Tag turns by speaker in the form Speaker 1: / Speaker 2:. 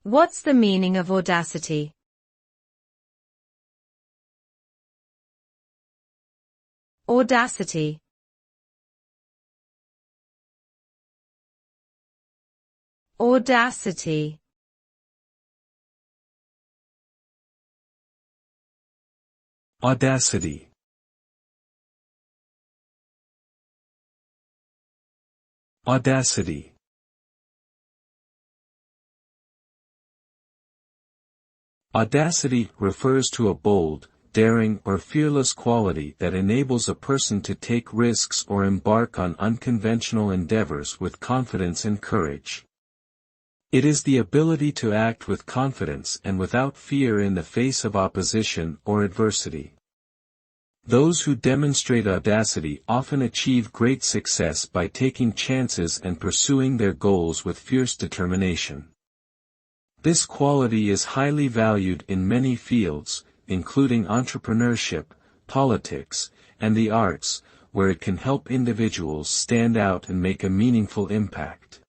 Speaker 1: What's the meaning of audacity? Audacity. Audacity.
Speaker 2: Audacity. Audacity. Audacity refers to a bold, daring or fearless quality that enables a person to take risks or embark on unconventional endeavors with confidence and courage. It is the ability to act with confidence and without fear in the face of opposition or adversity. Those who demonstrate audacity often achieve great success by taking chances and pursuing their goals with fierce determination. This quality is highly valued in many fields, including entrepreneurship, politics, and the arts, where it can help individuals stand out and make a meaningful impact.